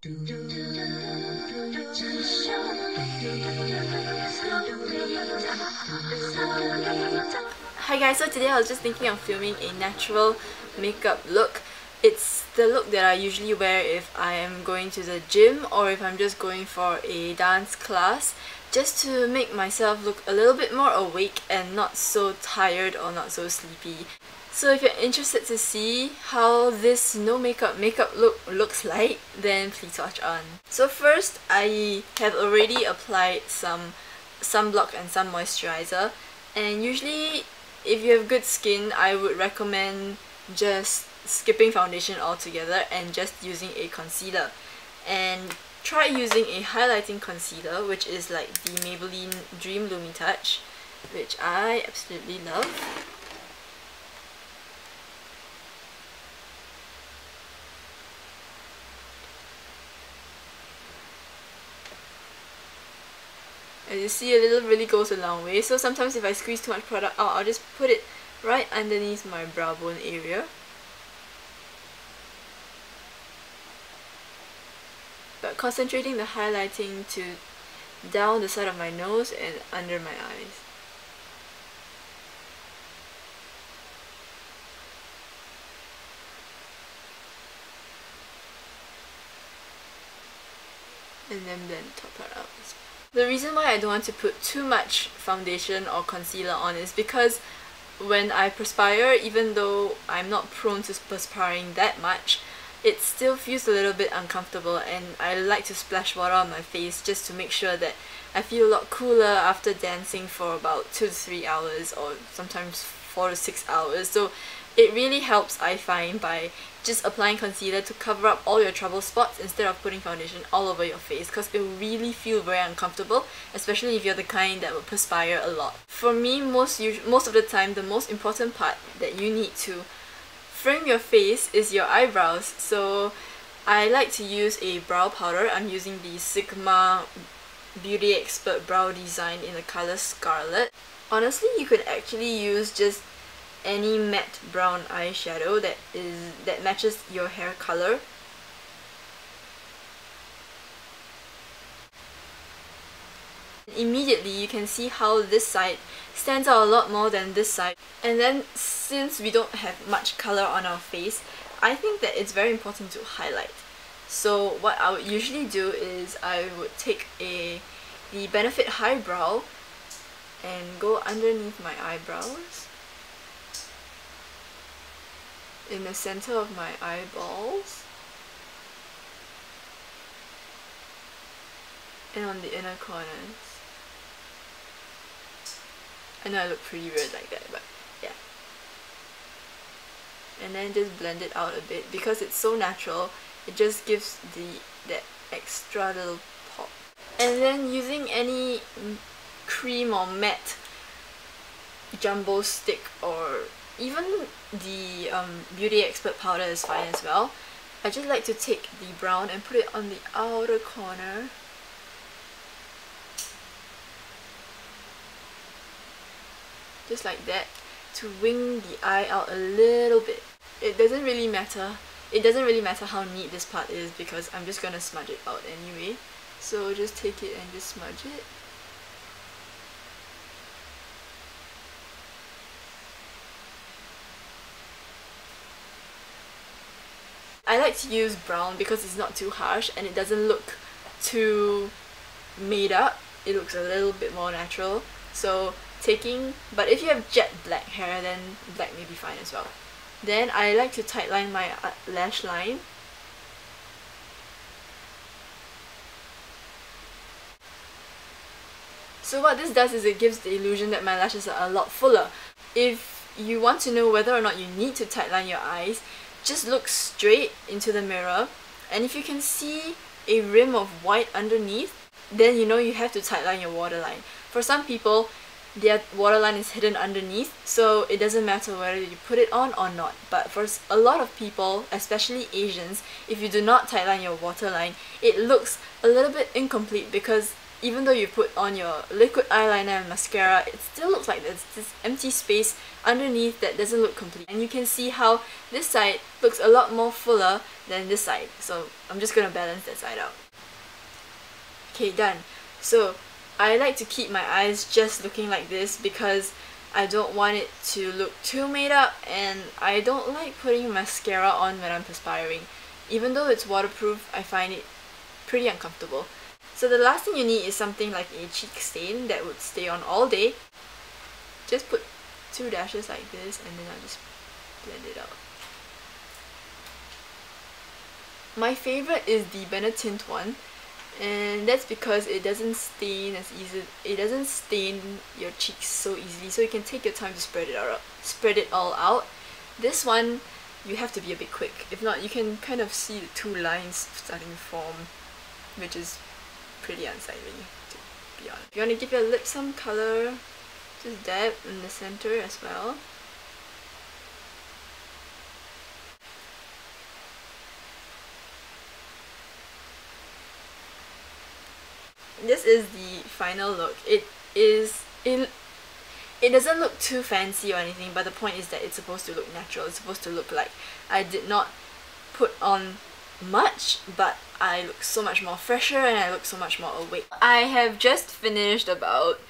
Hi guys, so today I was just thinking of filming a natural makeup look. It's the look that I usually wear if I am going to the gym or if I'm just going for a dance class, just to make myself look a little bit more awake and not so tired or not so sleepy. So if you're interested to see how this no makeup look looks like, then please watch on. So first, I have already applied some sunblock and some moisturizer, and usually if you have good skin, I would recommend just skipping foundation altogether and just using a concealer. And try using a highlighting concealer, which is like the Maybelline Dream Lumi-touch, which I absolutely love. As you see, a little really goes a long way, so sometimes if I squeeze too much product out, I'll just put it right underneath my brow bone area. But concentrating the highlighting to down the side of my nose and under my eyes. And then blend the top part out. The reason why I don't want to put too much foundation or concealer on is because when I perspire, even though I'm not prone to perspiring that much, it still feels a little bit uncomfortable, and I like to splash water on my face just to make sure that I feel a lot cooler after dancing for about 2 to 3 hours or sometimes 4 to 6 hours. So it really helps, I find, by just applying concealer to cover up all your trouble spots instead of putting foundation all over your face, because it will really feel very uncomfortable, especially if you're the kind that will perspire a lot. For me, most of the time, the most important part that you need to frame your face is your eyebrows. So I like to use a brow powder. I'm using the Sigma Beauty Expert Brow Design in the color Scarlet. Honestly, you could actually use just any matte brown eyeshadow that matches your hair color. Immediately you can see how this side stands out a lot more than this side. And then since we don't have much color on our face, I think that it's very important to highlight. So what I would usually do is I would take the Benefit High Brow and go underneath my eyebrows, in the center of my eyeballs, and on the inner corners. I know I look pretty weird like that, but yeah. And then just blend it out a bit, because it's so natural, it just gives that extra little pop. And then using any cream or matte jumbo stick, or even the Beauty Expert powder is fine as well. I just like to take the brown and put it on the outer corner. Just like that, to wing the eye out a little bit. It doesn't really matter how neat this part is, because I'm just gonna smudge it out anyway. So just take it and just smudge it. I like to use brown because it's not too harsh and it doesn't look too made up. It looks a little bit more natural. So but if you have jet black hair, then black may be fine as well. Then I like to tightline my lash line. So what this does is it gives the illusion that my lashes are a lot fuller. If you want to know whether or not you need to tightline your eyes, just look straight into the mirror, and if you can see a rim of white underneath, then you know you have to tightline your waterline. For some people, their waterline is hidden underneath, so it doesn't matter whether you put it on or not. But for a lot of people, especially Asians, if you do not tightline your waterline, it looks a little bit incomplete, because even though you put on your liquid eyeliner and mascara, it still looks like there's this empty space underneath that doesn't look complete. And you can see how this side looks a lot more fuller than this side. So I'm just gonna balance that side out. Okay, done. So I like to keep my eyes just looking like this because I don't want it to look too made up, and I don't like putting mascara on when I'm perspiring. Even though it's waterproof, I find it pretty uncomfortable. So the last thing you need is something like a cheek stain that would stay on all day. Just put 2 dashes like this and then I'll just blend it out. My favorite is the Benetint one, and that's because it doesn't stain as easy. It doesn't stain your cheeks so easily, so you can take your time to spread it all out. This one, you have to be a bit quick. If not, you can kind of see the 2 lines starting to form, which is pretty unsightly, to be honest. If you want to give your lips some color, just dab in the center as well. This is the final look. It doesn't look too fancy or anything, but the point is that it's supposed to look natural. It's supposed to look like I did not put on much, but I look so much more fresher and I look so much more awake. I have just finished about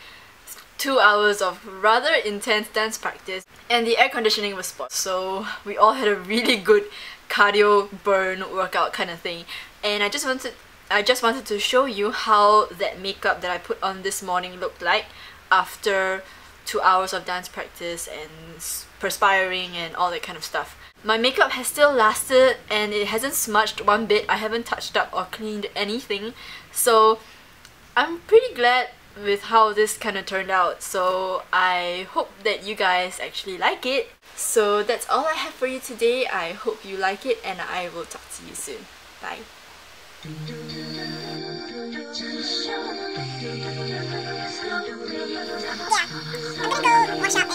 2 hours of rather intense dance practice, and the air conditioning was spot, so we all had a really good cardio burn workout kind of thing. And I just wanted to show you how that makeup that I put on this morning looked like after 2 hours of dance practice and perspiring and all that kind of stuff. My makeup has still lasted and it hasn't smudged one bit. I haven't touched up or cleaned anything, so I'm pretty glad with how this kind of turned out. So I hope that you guys actually like it. So that's all I have for you today. I hope you like it and I will talk to you soon. Bye. 我想